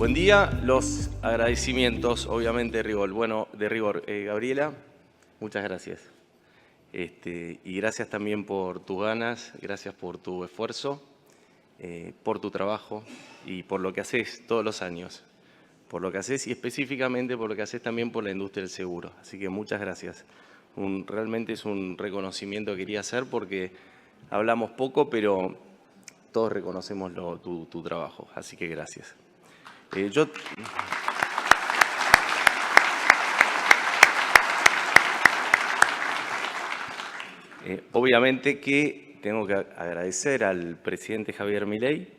Buen día. Los agradecimientos, obviamente, de rigor. Gabriela, muchas gracias. Y gracias también por tus ganas, gracias por tu esfuerzo, por tu trabajo y por lo que haces todos los años. Por lo que haces y específicamente por lo que haces también por la industria del seguro. Así que muchas gracias. Realmente es un reconocimiento que quería hacer porque hablamos poco, pero todos reconocemos tu trabajo. Así que gracias. Obviamente que tengo que agradecer al presidente Javier Milei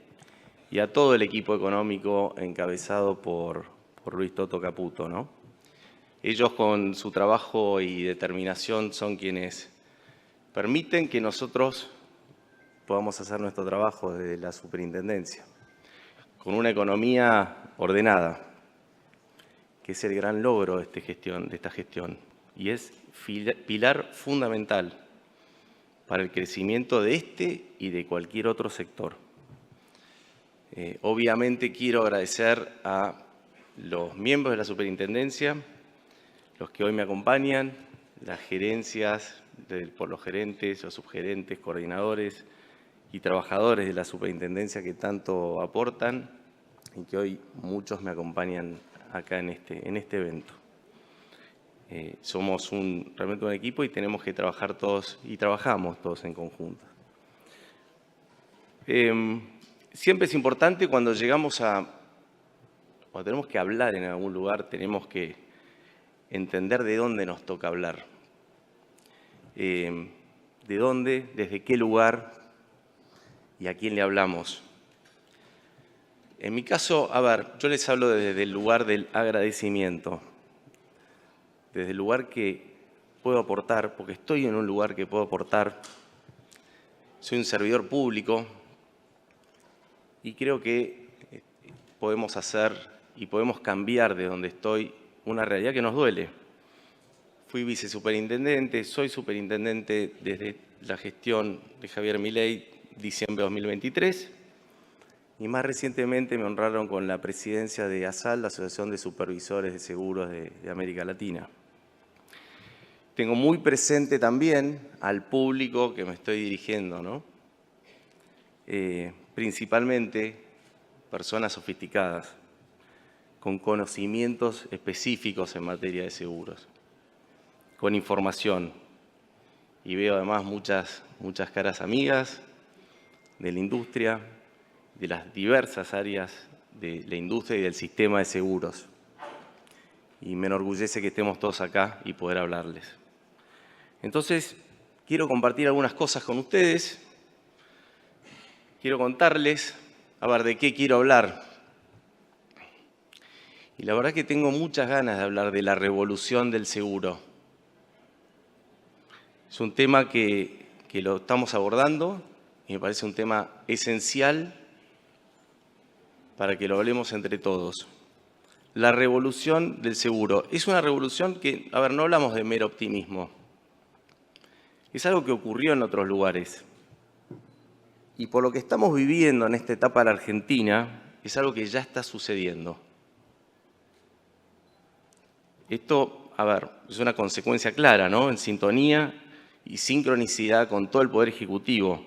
y a todo el equipo económico encabezado por Luis Toto Caputo, ¿no? Ellos con su trabajo y determinación son quienes permiten que nosotros podamos hacer nuestro trabajo desde la superintendencia, con una economía ordenada, que es el gran logro de esta gestión, y es pilar fundamental para el crecimiento de este y de cualquier otro sector. Obviamente quiero agradecer a los miembros de la superintendencia, los que hoy me acompañan, las gerencias, por los gerentes, los subgerentes, coordinadores y trabajadores de la superintendencia que tanto aportan y que hoy muchos me acompañan acá en este evento. Somos realmente un equipo y tenemos que trabajar todos y trabajamos todos en conjunto. Siempre es importante cuando tenemos que hablar en algún lugar, tenemos que entender de dónde nos toca hablar. De dónde, desde qué lugar y a quién le hablamos. En mi caso, yo les hablo desde el lugar del agradecimiento, desde el lugar que puedo aportar, porque estoy en un lugar que puedo aportar. Soy un servidor público y creo que podemos hacer y podemos cambiar de donde estoy una realidad que nos duele. Fui vicesuperintendente, soy superintendente desde la gestión de Javier Milei, diciembre de 2023, y más recientemente me honraron con la presidencia de ASAL, la Asociación de Supervisores de Seguros de América Latina. Tengo muy presente también al público que me estoy dirigiendo, ¿no? Principalmente personas sofisticadas, con conocimientos específicos en materia de seguros, con información. Y veo además muchas caras amigas de la industria, de las diversas áreas de la industria y del sistema de seguros. Y me enorgullece que estemos todos acá y poder hablarles. Entonces, quiero compartir algunas cosas con ustedes. Quiero contarles, de qué quiero hablar. Y la verdad que tengo muchas ganas de hablar de la revolución del seguro. Es un tema que lo estamos abordando y me parece un tema esencial para que lo hablemos entre todos. La revolución del seguro. Es una revolución que, no hablamos de mero optimismo. Es algo que ocurrió en otros lugares. Y por lo que estamos viviendo en esta etapa de la Argentina, es algo que ya está sucediendo. Esto, es una consecuencia clara, ¿no? En sintonía y sincronicidad con todo el Poder Ejecutivo.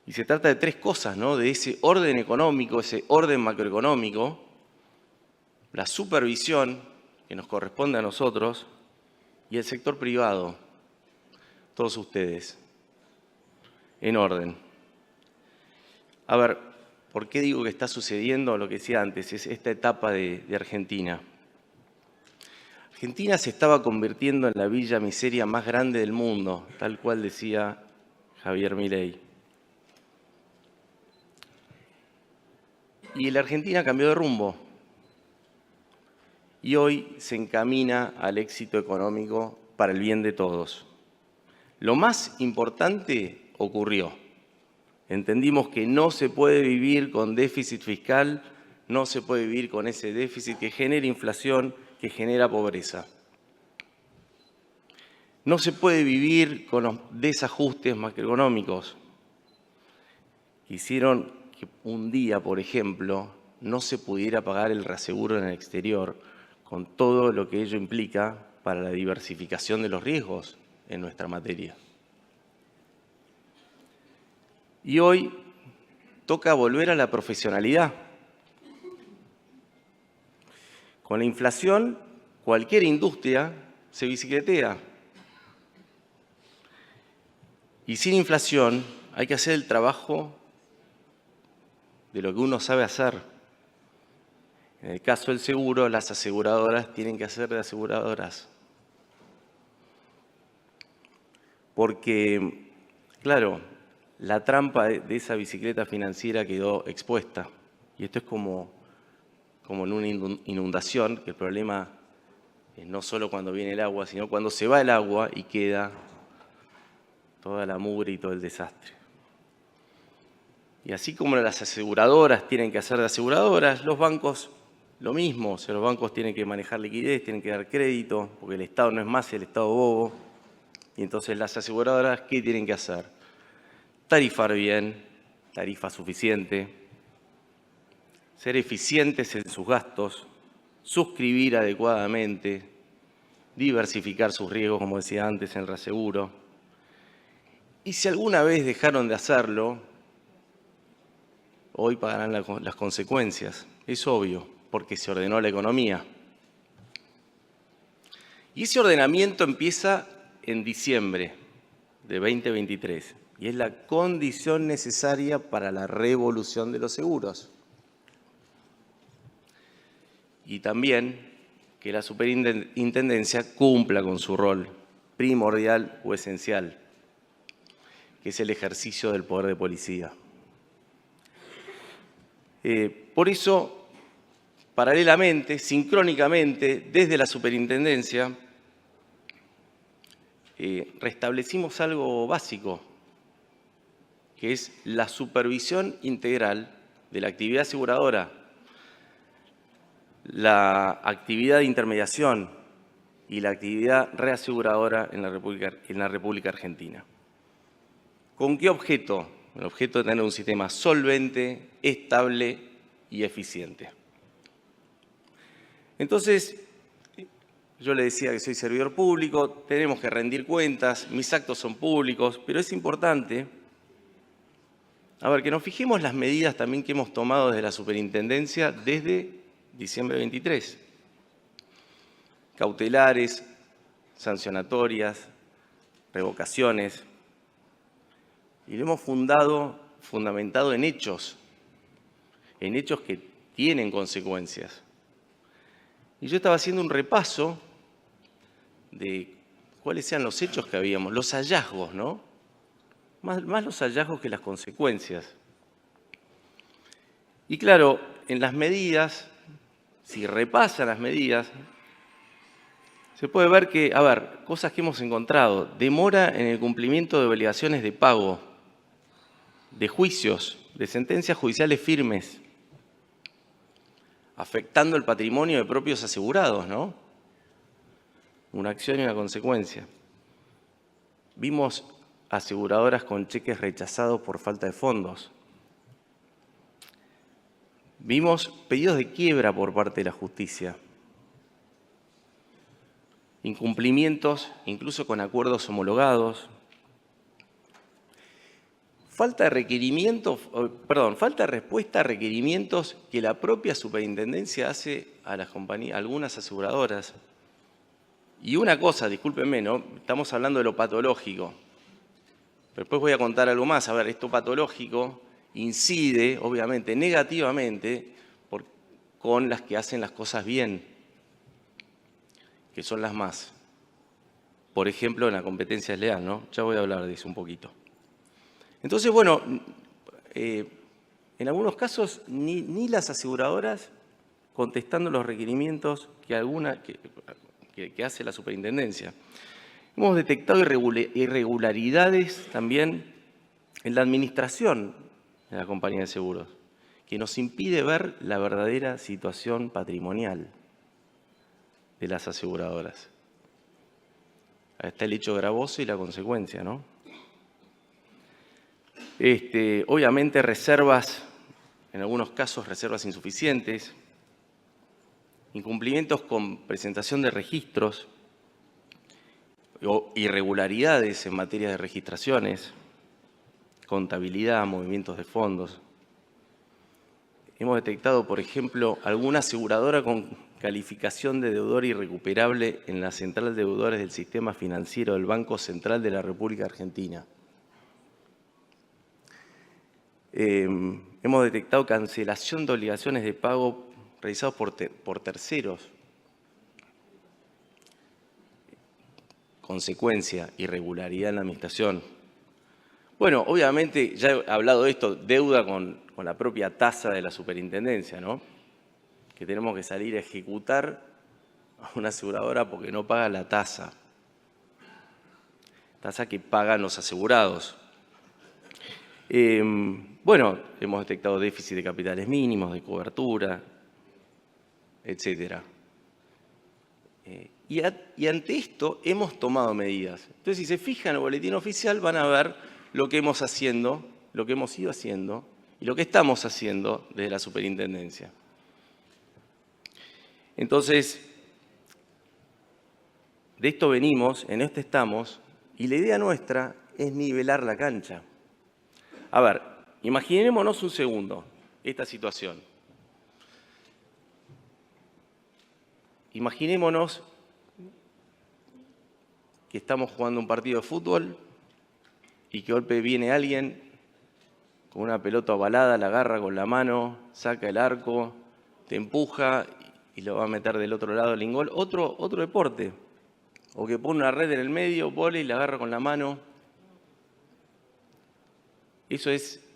Y se trata de tres cosas, ¿no? De ese orden económico, ese orden macroeconómico, la supervisión que nos corresponde a nosotros y el sector privado, todos ustedes, en orden. ¿Por qué digo que está sucediendo lo que decía antes? Es esta etapa de Argentina. Argentina se estaba convirtiendo en la villa miseria más grande del mundo, tal cual decía Javier Milei. Y la Argentina cambió de rumbo. Y hoy se encamina al éxito económico para el bien de todos. Lo más importante ocurrió. Entendimos que no se puede vivir con déficit fiscal, no se puede vivir con ese déficit que genera inflación, que genera pobreza. No se puede vivir con los desajustes macroeconómicos. Hicieron que un día, por ejemplo, no se pudiera pagar el reaseguro en el exterior, con todo lo que ello implica para la diversificación de los riesgos en nuestra materia. Y hoy toca volver a la profesionalidad. Con la inflación, cualquier industria se bicicletea. Y sin inflación hay que hacer el trabajo de lo que uno sabe hacer. En el caso del seguro, las aseguradoras tienen que hacer de aseguradoras. Porque, claro, la trampa de esa bicicleta financiera quedó expuesta. Y esto es como en una inundación, que el problema es no solo cuando viene el agua, sino cuando se va el agua y queda toda la mugre y todo el desastre. Y así como las aseguradoras tienen que hacer de aseguradoras, los bancos lo mismo. O sea, los bancos tienen que manejar liquidez, tienen que dar crédito, porque el Estado no es más el Estado bobo. Y entonces las aseguradoras, ¿qué tienen que hacer? Tarifar bien, tarifa suficiente, ser eficientes en sus gastos, suscribir adecuadamente, diversificar sus riesgos, como decía antes, en el reaseguro. Y si alguna vez dejaron de hacerlo, hoy pagarán las consecuencias. Es obvio, porque se ordenó la economía. Y ese ordenamiento empieza en diciembre de 2023 y es la condición necesaria para la revolución de los seguros. Y también que la superintendencia cumpla con su rol primordial o esencial, que es el ejercicio del poder de policía. Por eso, paralelamente, sincrónicamente, desde la superintendencia, restablecimos algo básico, que es la supervisión integral de la actividad aseguradora, la actividad de intermediación y la actividad reaseguradora en la República Argentina. ¿Con qué objeto? El objeto de tener un sistema solvente, estable y eficiente. Entonces, yo le decía que soy servidor público, tenemos que rendir cuentas, mis actos son públicos, pero es importante, que nos fijemos las medidas también que hemos tomado desde la superintendencia desde diciembre 23. Cautelares, sancionatorias, revocaciones. Y lo hemos fundamentado en hechos que tienen consecuencias. Y yo estaba haciendo un repaso de cuáles eran los hechos que habíamos, los hallazgos, ¿no? Más los hallazgos que las consecuencias. Y claro, en las medidas, si repasan las medidas, se puede ver que, cosas que hemos encontrado, demora en el cumplimiento de obligaciones de pago, de juicios, de sentencias judiciales firmes, afectando el patrimonio de propios asegurados, ¿no? Una acción y una consecuencia. Vimos aseguradoras con cheques rechazados por falta de fondos. Vimos pedidos de quiebra por parte de la justicia. Incumplimientos, incluso con acuerdos homologados. Falta de respuesta a requerimientos que la propia superintendencia hace a las compañías, a algunas aseguradoras. Y una cosa, discúlpenme, ¿no? Estamos hablando de lo patológico. Pero después voy a contar algo más. Esto patológico incide, obviamente, negativamente con las que hacen las cosas bien, que son las más. Por ejemplo, en la competencia desleal, ¿no? Ya voy a hablar de eso un poquito. Entonces, bueno, en algunos casos ni las aseguradoras contestando los requerimientos que hace la superintendencia. Hemos detectado irregularidades también en la administración de la compañía de seguros, que nos impide ver la verdadera situación patrimonial de las aseguradoras. Ahí está el hecho gravoso y la consecuencia, ¿no? Obviamente reservas en algunos casos reservas insuficientes, incumplimientos con presentación de registros o irregularidades en materia de registraciones, contabilidad, movimientos de fondos. Hemos detectado, por ejemplo, alguna aseguradora con calificación de deudor irrecuperable en la central de deudores del sistema financiero del Banco Central de la República Argentina. Hemos detectado cancelación de obligaciones de pago realizados por terceros. Consecuencia, irregularidad en la administración. Bueno, obviamente, ya he hablado de esto, deuda con la propia tasa de la superintendencia, ¿no? Que tenemos que salir a ejecutar a una aseguradora porque no paga la tasa. Tasa que pagan los asegurados. Bueno, hemos detectado déficit de capitales mínimos, de cobertura, etcétera. Y ante esto hemos tomado medidas. Entonces, si se fijan en el boletín oficial, van a ver lo que hemos ido haciendo y lo que estamos haciendo desde la superintendencia. Entonces, de esto venimos, en esto estamos, y la idea nuestra es nivelar la cancha. A ver, imaginémonos un segundo esta situación. Imaginémonos que estamos jugando un partido de fútbol y que de golpe viene alguien con una pelota ovalada, la agarra con la mano, saca el arco, te empuja y lo va a meter del otro lado del ingol. Otro deporte. O que pone una red en el medio, vóley y la agarra con la mano. Eso es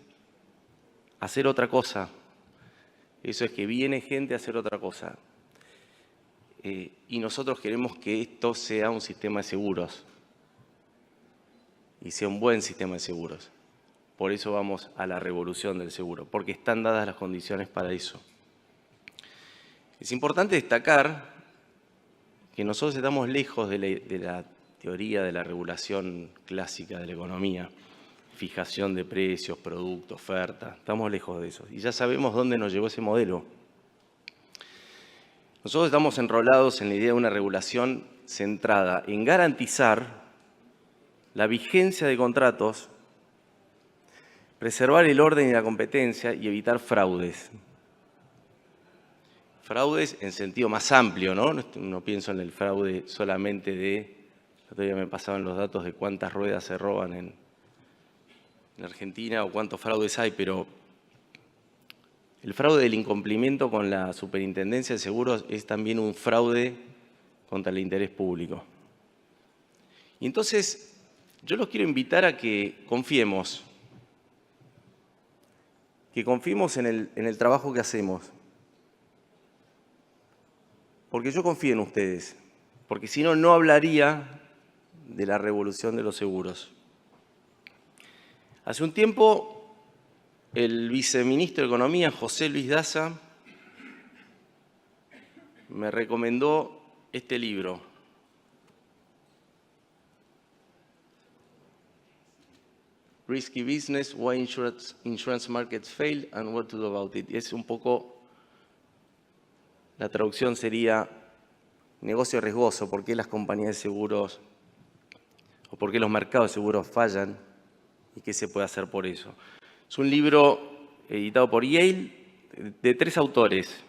hacer otra cosa. Eso es que viene gente a hacer otra cosa. Y nosotros queremos que esto sea un sistema de seguros. Y sea un buen sistema de seguros. Por eso vamos a la revolución del seguro, porque están dadas las condiciones para eso. Es importante destacar que nosotros estamos lejos de la teoría de la regulación clásica de la economía, fijación de precios, productos, oferta, estamos lejos de eso. Y ya sabemos dónde nos llevó ese modelo. Nosotros estamos enrolados en la idea de una regulación centrada en garantizar la vigencia de contratos, preservar el orden y la competencia y evitar fraudes. Fraudes en sentido más amplio, ¿no? No pienso en el fraude solamente de... El otro día me pasaban los datos de cuántas ruedas se roban en Argentina o cuántos fraudes hay, pero el fraude del incumplimiento con la Superintendencia de Seguros es también un fraude contra el interés público. Y entonces, yo los quiero invitar a que confiemos en el trabajo que hacemos. Porque yo confío en ustedes, porque si no, no hablaría de la revolución de los seguros. Hace un tiempo, el viceministro de Economía, José Luis Daza, me recomendó este libro. Risky Business, Why Insurance Markets Fail and What to Do About It. Y es un poco, la traducción sería negocio riesgoso, por qué las compañías de seguros o por qué los mercados de seguros fallan y qué se puede hacer por eso. Es un libro editado por Yale de 3 autores,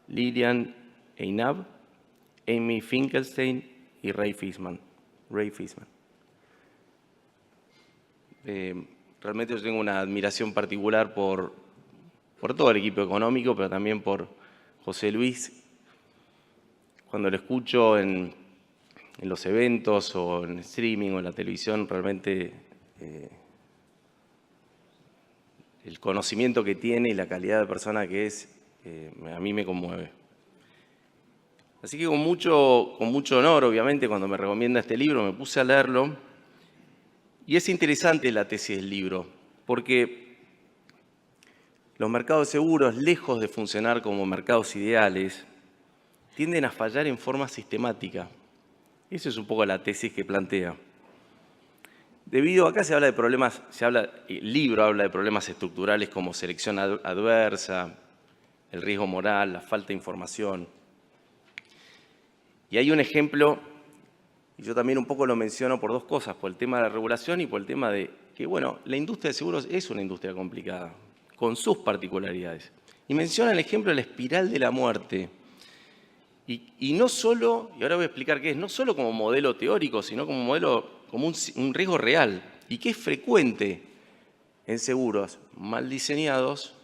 Lilian Einab, Amy Finkelstein y Ray Fishman. Realmente yo tengo una admiración particular por todo el equipo económico, pero también por José Luis. Cuando lo escucho en los eventos o en streaming o en la televisión, realmente el conocimiento que tiene y la calidad de persona que es, a mí me conmueve. Así que con mucho honor, obviamente, cuando me recomienda este libro, me puse a leerlo. Y es interesante la tesis del libro, porque los mercados de seguros, lejos de funcionar como mercados ideales, tienden a fallar en forma sistemática. Esa es un poco la tesis que plantea. Acá se habla de problemas, el libro habla de problemas estructurales como selección adversa, el riesgo moral, la falta de información. Y hay un ejemplo, y yo también un poco lo menciono por dos cosas, por el tema de la regulación y por el tema de que, bueno, la industria de seguros es una industria complicada, con sus particularidades. Y menciona el ejemplo de la espiral de la muerte. Y no solo, y ahora voy a explicar qué es, no solo como modelo teórico, sino como modelo, como un riesgo real, y que es frecuente en seguros mal diseñados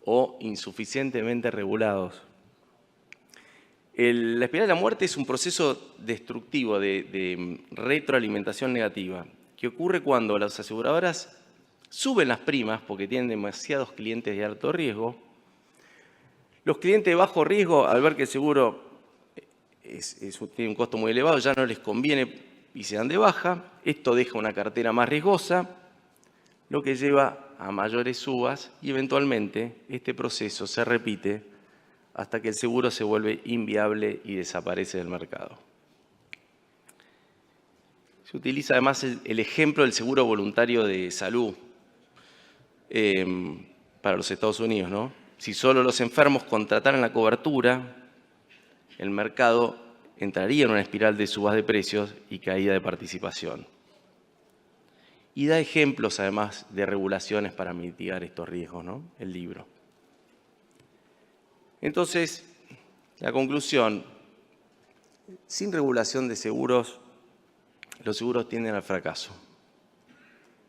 o insuficientemente regulados. La espiral de la muerte es un proceso destructivo de retroalimentación negativa que ocurre cuando las aseguradoras suben las primas porque tienen demasiados clientes de alto riesgo. Los clientes de bajo riesgo, al ver que el seguro tiene un costo muy elevado, ya no les conviene y se dan de baja. Esto deja una cartera más riesgosa, lo que lleva a mayores subas y eventualmente este proceso se repite hasta que el seguro se vuelve inviable y desaparece del mercado. Se utiliza además el ejemplo del seguro voluntario de salud para los Estados Unidos, ¿no? Si solo los enfermos contrataran la cobertura, el mercado entraría en una espiral de subas de precios y caída de participación. Y da ejemplos, además, de regulaciones para mitigar estos riesgos, ¿no? El libro. Entonces, la conclusión, sin regulación de seguros, los seguros tienden al fracaso.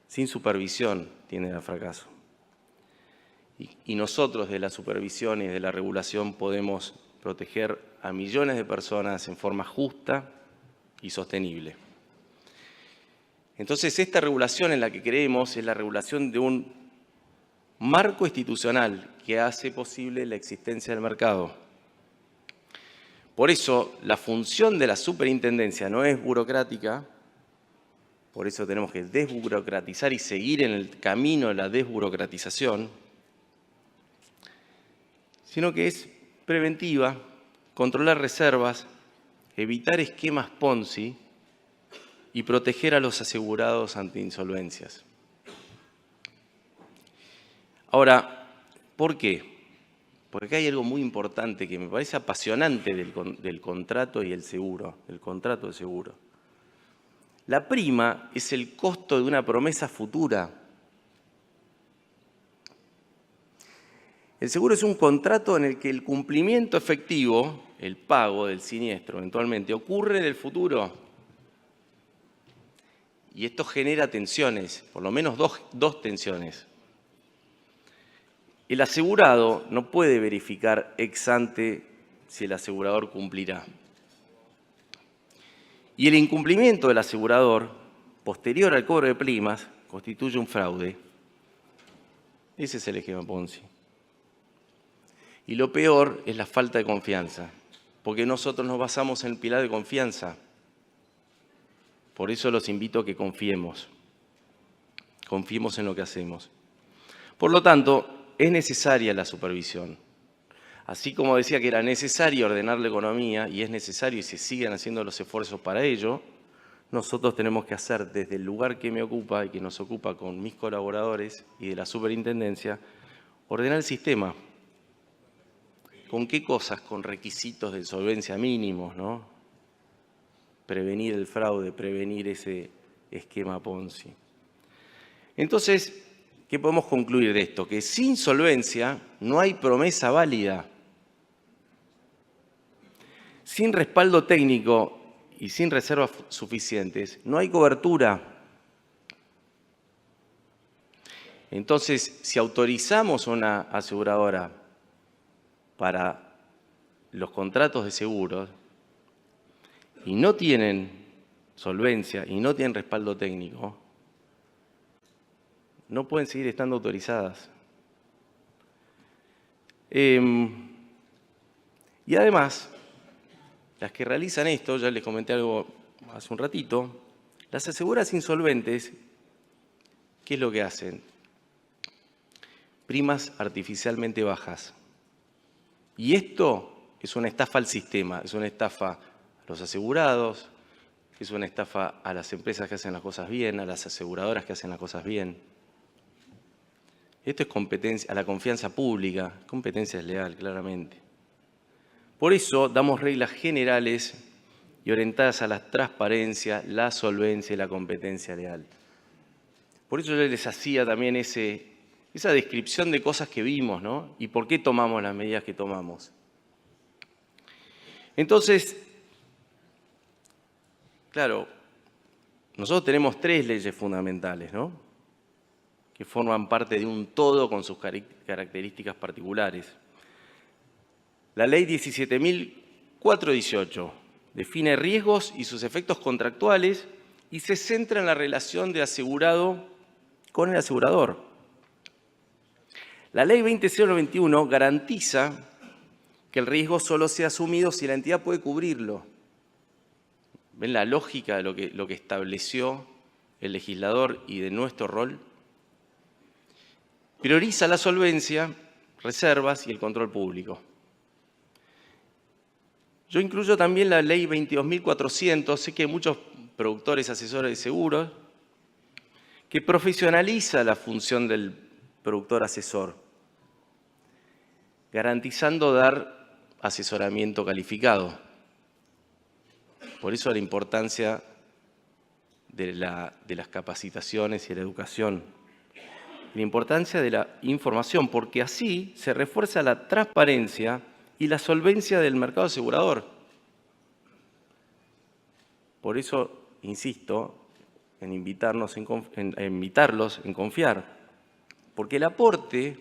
Sin supervisión tienden al fracaso. Y nosotros, de la supervisión y de la regulación, podemos proteger a millones de personas en forma justa y sostenible. Entonces, esta regulación en la que creemos es la regulación de un marco institucional que hace posible la existencia del mercado. Por eso, la función de la superintendencia no es burocrática, por eso tenemos que desburocratizar y seguir en el camino de la desburocratización, sino que es preventiva, controlar reservas, evitar esquemas Ponzi y proteger a los asegurados ante insolvencias. Ahora, ¿por qué? Porque acá hay algo muy importante que me parece apasionante del contrato y el seguro, el contrato de seguro. La prima es el costo de una promesa futura. El seguro es un contrato en el que el cumplimiento efectivo, el pago del siniestro eventualmente, ocurre en el futuro. Y esto genera tensiones, por lo menos dos tensiones. El asegurado no puede verificar ex ante si el asegurador cumplirá. Y el incumplimiento del asegurador, posterior al cobro de primas, constituye un fraude. Ese es el esquema Ponzi. Y lo peor es la falta de confianza, porque nosotros nos basamos en el pilar de confianza. Por eso los invito a que confiemos en lo que hacemos. Por lo tanto, es necesaria la supervisión. Así como decía que era necesario ordenar la economía, y es necesario y se siguen haciendo los esfuerzos para ello, nosotros tenemos que hacer desde el lugar que me ocupa y que nos ocupa con mis colaboradores y de la superintendencia, ordenar el sistema. ¿Con qué cosas? Con requisitos de solvencia mínimos, ¿no? Prevenir el fraude, prevenir ese esquema Ponzi. Entonces, ¿qué podemos concluir de esto? Que sin solvencia no hay promesa válida. Sin respaldo técnico y sin reservas suficientes, no hay cobertura. Entonces, si autorizamos a una aseguradora para los contratos de seguros y no tienen solvencia y no tienen respaldo técnico, no pueden seguir estando autorizadas. Y además, las que realizan esto, ya les comenté algo hace un ratito, las aseguradoras insolventes, ¿qué es lo que hacen? Primas artificialmente bajas. Y esto es una estafa al sistema, es una estafa a los asegurados, es una estafa a las empresas que hacen las cosas bien, a las aseguradoras que hacen las cosas bien. Esto es competencia, a la confianza pública, competencia desleal, claramente. Por eso damos reglas generales y orientadas a la transparencia, la solvencia y la competencia leal. Por eso yo les hacía también esa descripción de cosas que vimos, ¿no? Y por qué tomamos las medidas que tomamos. Entonces, claro, nosotros tenemos 3 leyes fundamentales, ¿no? Que forman parte de un todo con sus características particulares. La Ley 17.418 define riesgos y sus efectos contractuales y se centra en la relación de asegurado con el asegurador. La Ley 20.091 garantiza que el riesgo solo sea asumido si la entidad puede cubrirlo. ¿Ven la lógica de lo que estableció el legislador y de nuestro rol? Prioriza la solvencia, reservas y el control público. Yo incluyo también la Ley 22.400, sé que hay muchos productores, asesores de seguros, que profesionaliza la función del productor asesor, garantizando dar asesoramiento calificado. Por eso la importancia de las capacitaciones y la educación. La importancia de la información, porque así se refuerza la transparencia y la solvencia del mercado asegurador. Por eso insisto en invitarlos en confiar, porque el aporte,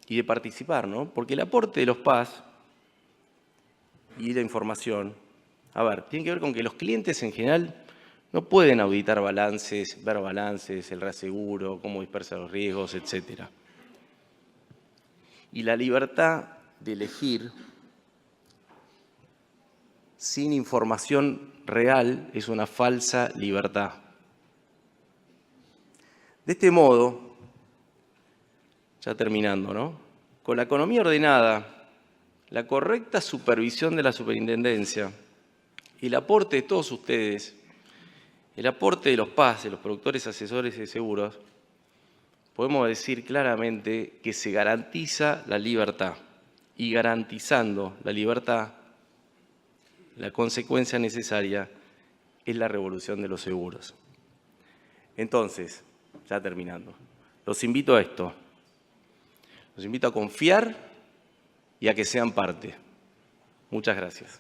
y de participar, ¿no? Porque el aporte de los PAS y la información, tiene que ver con que los clientes en general no pueden auditar balances, ver balances, el reaseguro, cómo dispersa los riesgos, etc. Y la libertad de elegir sin información real es una falsa libertad. De este modo, ya terminando, ¿no? Con la economía ordenada, la correcta supervisión de la superintendencia y el aporte de todos ustedes, el aporte de los PAS, de los productores asesores de seguros, podemos decir claramente que se garantiza la libertad. Y garantizando la libertad, la consecuencia necesaria es la revolución de los seguros. Entonces, ya terminando, los invito a esto. Los invito a confiar y a que sean parte. Muchas gracias.